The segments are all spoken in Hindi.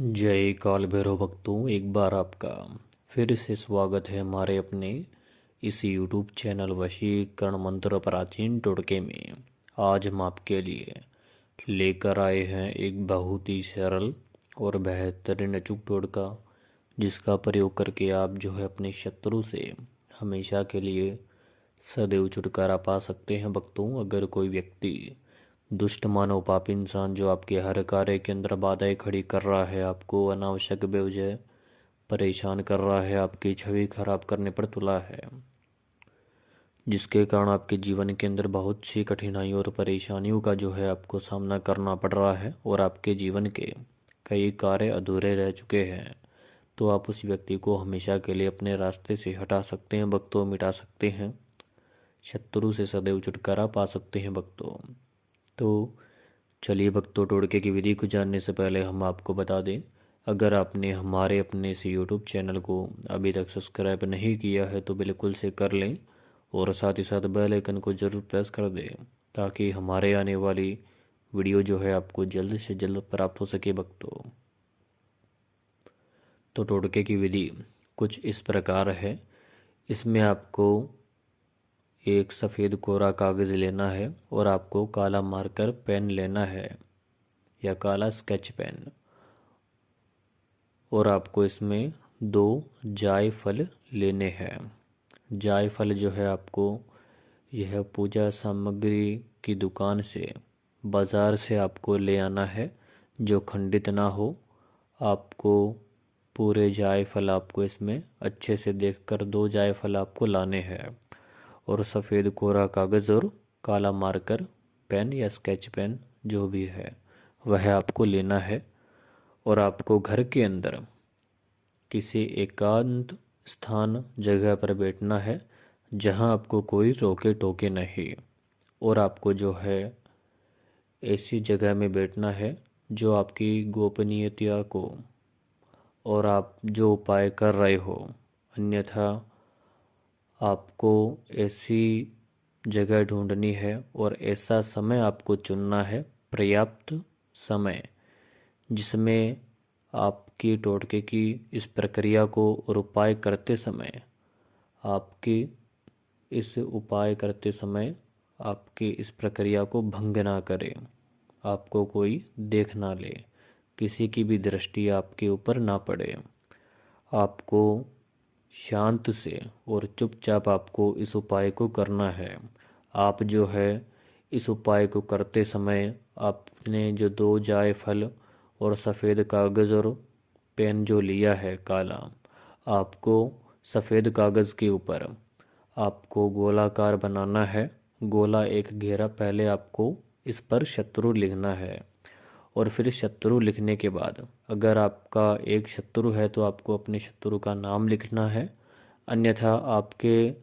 जय काल भैरव भक्तों, एक बार आपका फिर से स्वागत है हमारे अपने इस यूट्यूब चैनल वशीकरण मंत्र प्राचीन टोटके में। आज हम आपके लिए लेकर आए हैं एक बहुत ही सरल और बेहतरीन अचूक टोटका, जिसका प्रयोग करके आप जो है अपने शत्रु से हमेशा के लिए सदैव छुटकारा पा सकते हैं। भक्तों, अगर कोई व्यक्ति दुष्ट मानव पापी इंसान जो आपके हर कार्य के अंदर बाधाएं खड़ी कर रहा है, आपको अनावश्यक बेवजह परेशान कर रहा है, आपकी छवि खराब करने पर तुला है, जिसके कारण आपके जीवन के अंदर बहुत सी कठिनाइयों और परेशानियों का जो है आपको सामना करना पड़ रहा है और आपके जीवन के कई कार्य अधूरे रह चुके हैं, तो आप उस व्यक्ति को हमेशा के लिए अपने रास्ते से हटा सकते हैं भक्तों, मिटा सकते हैं, शत्रु से सदैव छुटकारा पा सकते हैं भक्तों। तो चलिए भक्तों, टोटके की विधि को जानने से पहले हम आपको बता दें, अगर आपने हमारे अपने इस यूट्यूब चैनल को अभी तक सब्सक्राइब नहीं किया है तो बिल्कुल से कर लें और साथ ही साथ बेल आइकन को ज़रूर प्रेस कर दें, ताकि हमारे आने वाली वीडियो जो है आपको जल्द से जल्द प्राप्त हो सके भक्तों। तो टोटके की विधि कुछ इस प्रकार है। इसमें आपको एक सफ़ेद कोरा कागज़ लेना है और आपको काला मार्कर पेन लेना है या काला स्केच पेन, और आपको इसमें 2 जायफल लेने हैं। जायफल जो है आपको यह पूजा सामग्री की दुकान से, बाज़ार से आपको ले आना है, जो खंडित ना हो। आपको पूरे जायफल आपको इसमें अच्छे से देखकर 2 जायफल आपको लाने हैं, और सफ़ेद कोरा कागज़ और काला मार्कर पेन या स्केच पेन जो भी है वह आपको लेना है। और आपको घर के अंदर किसी एकांत स्थान जगह पर बैठना है, जहां आपको कोई रोके टोके नहीं, और आपको जो है ऐसी जगह में बैठना है जो आपकी गोपनीयता को और आप जो उपाय कर रहे हो, अन्यथा आपको ऐसी जगह ढूंढनी है और ऐसा समय आपको चुनना है, पर्याप्त समय, जिसमें आपकी टोटके की इस प्रक्रिया को और उपाय करते समय आपकी इस प्रक्रिया को भंग ना करे, आपको कोई देख ना ले, किसी की भी दृष्टि आपके ऊपर ना पड़े। आपको शांत से और चुपचाप आपको इस उपाय को करना है। आप जो है इस उपाय को करते समय आपने जो 2 जायफल और सफ़ेद कागज़ और पेन जो लिया है काला, आपको सफ़ेद कागज़ के ऊपर आपको गोलाकार बनाना है। गोला एक घेरा पहले आपको इस पर शत्रु लिखना है, और फिर शत्रु लिखने के बाद अगर आपका एक शत्रु है तो आपको अपने शत्रु का नाम लिखना है, अन्यथा आपके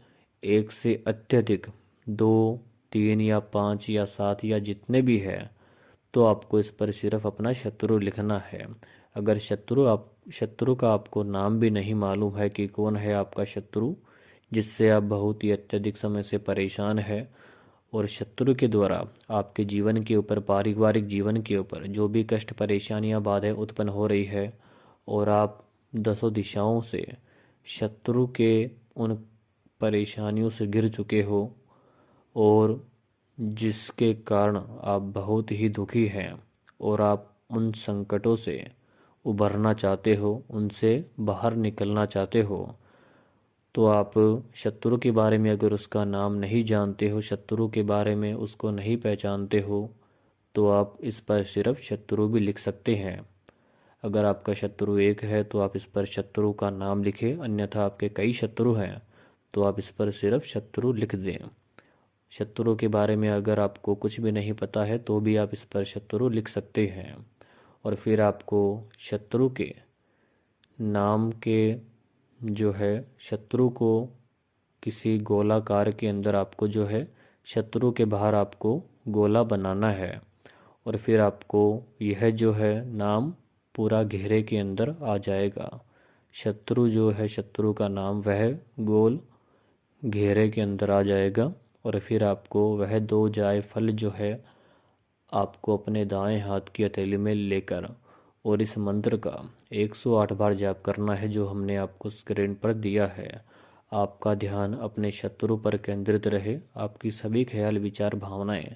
एक से अत्यधिक 2, 3 या 5 या 7 या जितने भी है, तो आपको इस पर सिर्फ अपना शत्रु लिखना है। अगर शत्रु का आपको नाम भी नहीं मालूम है कि कौन है आपका शत्रु, जिससे आप बहुत ही अत्यधिक समय से परेशान है, और शत्रु के द्वारा आपके जीवन के ऊपर, पारिवारिक जीवन के ऊपर जो भी कष्ट परेशानियां बाधाएं उत्पन्न हो रही है, और आप 10 दिशाओं से शत्रु के उन परेशानियों से घिर चुके हो, और जिसके कारण आप बहुत ही दुखी हैं और आप उन संकटों से उभरना चाहते हो, उनसे बाहर निकलना चाहते हो, तो आप शत्रु के बारे में अगर उसका नाम नहीं जानते हो, शत्रु के बारे में उसको नहीं पहचानते हो, तो आप इस पर सिर्फ शत्रु भी लिख सकते हैं। अगर आपका शत्रु एक है तो आप इस पर शत्रु का नाम लिखें, अन्यथा आपके कई शत्रु हैं तो आप इस पर सिर्फ शत्रु लिख दें। शत्रु के बारे में अगर आपको कुछ भी नहीं पता है तो भी आप इस पर शत्रु लिख सकते हैं, और फिर आपको शत्रु के नाम के जो है शत्रु को किसी गोलाकार के अंदर आपको जो है शत्रु के बाहर आपको गोला बनाना है, और फिर आपको यह जो है नाम पूरा घेरे के अंदर आ जाएगा। शत्रु जो है, शत्रु का नाम वह गोल घेरे के अंदर आ जाएगा, और फिर आपको वह 2 जायफल जो है आपको अपने दाएं हाथ की हथेली में लेकर और इस मंत्र का 108 बार जाप करना है जो हमने आपको स्क्रीन पर दिया है। आपका ध्यान अपने शत्रु पर केंद्रित रहे। आपकी सभी ख्याल, विचार, भावनाएं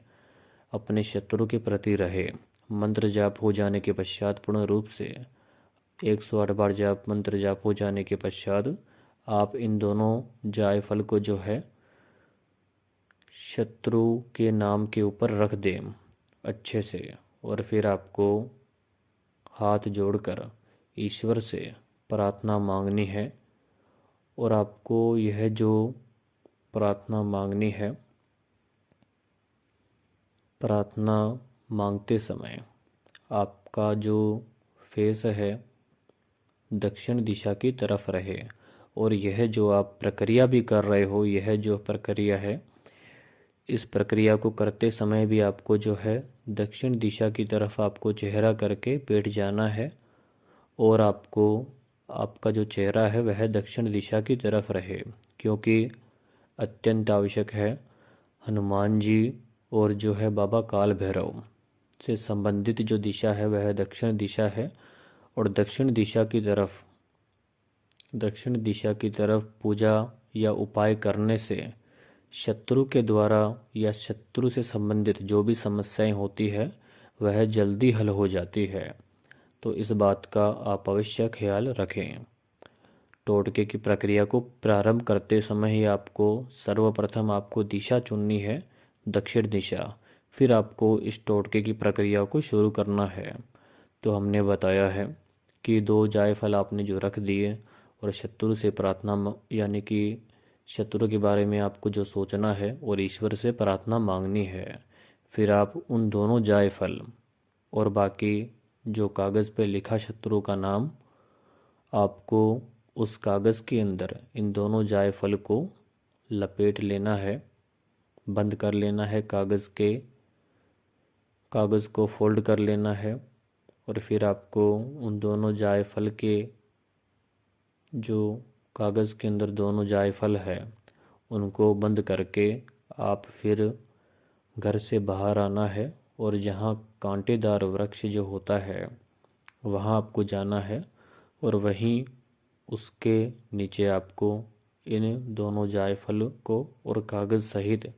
अपने शत्रु के प्रति रहे। मंत्र जाप हो जाने के पश्चात पूर्ण रूप से 108 बार जाप मंत्र जाप हो जाने के पश्चात आप इन दोनों जायफल को जो है शत्रु के नाम के ऊपर रख दें अच्छे से, और फिर आपको हाथ जोड़कर ईश्वर से प्रार्थना मांगनी है। और आपको यह जो प्रार्थना मांगनी है, प्रार्थना मांगते समय आपका जो फेस है दक्षिण दिशा की तरफ रहे। और यह जो आप प्रक्रिया भी कर रहे हो, यह जो प्रक्रिया है, इस प्रक्रिया को करते समय भी आपको जो है दक्षिण दिशा की तरफ आपको चेहरा करके बैठ जाना है। और आपको आपका जो चेहरा है वह दक्षिण दिशा की तरफ रहे, क्योंकि अत्यंत आवश्यक है। हनुमान जी और जो है बाबा काल भैरव से संबंधित जो दिशा है वह दक्षिण दिशा है। और दक्षिण दिशा की तरफ पूजा या उपाय करने से शत्रु के द्वारा या शत्रु से संबंधित जो भी समस्याएं होती है वह जल्दी हल हो जाती है। तो इस बात का आप अवश्य ख्याल रखें। टोटके की प्रक्रिया को प्रारंभ करते समय ही आपको सर्वप्रथम आपको दिशा चुननी है, दक्षिण दिशा। फिर आपको इस टोटके की प्रक्रिया को शुरू करना है। तो हमने बताया है कि 2 जायफल आपने जो रख दिए और शत्रु से प्रार्थना यानी कि शत्रु के बारे में आपको जो सोचना है और ईश्वर से प्रार्थना मांगनी है। फिर आप उन दोनों जायफल और बाकी जो कागज़ पे लिखा शत्रु का नाम, आपको उस कागज़ के अंदर इन दोनों जायफल को लपेट लेना है, बंद कर लेना है। कागज़ को फोल्ड कर लेना है। और फिर आपको उन दोनों जायफल के जो कागज़ के अंदर दोनों जायफल है उनको बंद करके आप फिर घर से बाहर आना है। और जहाँ कांटेदार वृक्ष जो होता है वहाँ आपको जाना है, और वहीं उसके नीचे आपको इन दोनों जायफल को और कागज़ सहित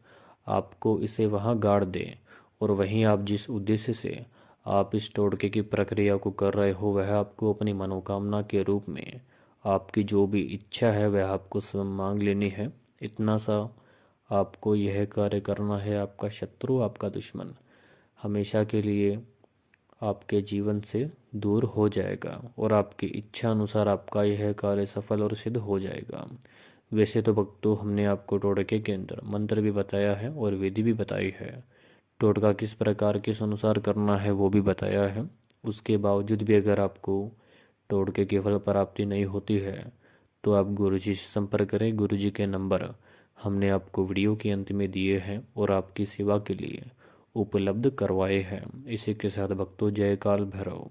आपको इसे वहाँ गाड़ दें। और वहीं आप जिस उद्देश्य से आप इस टोटके की प्रक्रिया को कर रहे हो वह आपको अपनी मनोकामना के रूप में आपकी जो भी इच्छा है वह आपको स्वयं मांग लेनी है। इतना सा आपको यह कार्य करना है। आपका शत्रु, आपका दुश्मन हमेशा के लिए आपके जीवन से दूर हो जाएगा और आपकी इच्छा अनुसार आपका यह कार्य सफल और सिद्ध हो जाएगा। वैसे तो भक्तों, हमने आपको टोटके के अंदर मंत्र भी बताया है और विधि भी बताई है। टोटका किस प्रकार किस अनुसार करना है वो भी बताया है। उसके बावजूद भी अगर आपको टोटके की फल प्राप्ति नहीं होती है तो आप गुरुजी से संपर्क करें। गुरुजी के नंबर हमने आपको वीडियो के अंत में दिए हैं और आपकी सेवा के लिए उपलब्ध करवाए हैं। इसी के साथ भक्तों, जय काल भैरव।